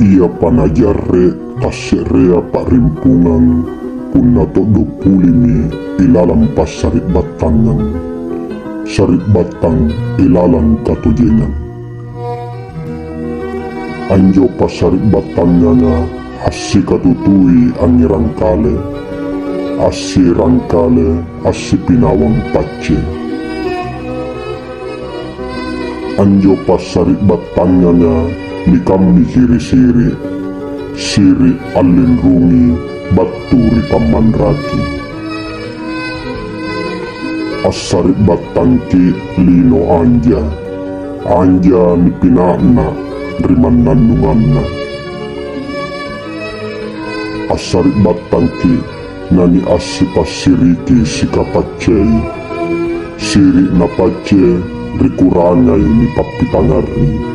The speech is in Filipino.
Ia panayare kaserea parimpungan pun natodo pulimi ilalampas sarit batangan. Sarit batang ilalang katujengan. Anjo pasarit batangnya na asi katutui ang rangkale. Asi rangkale asi pinawang pace. Anjo pasarit batangnya na nikami siri-siri. Siri alin rungi baturi pamanraki. Asarit batangki lino anja. Anja ni pinakna riman nandunganna. Asarit batangki nani asipasiriki sikapacei. Siri na pace rikurangay ni papitangari.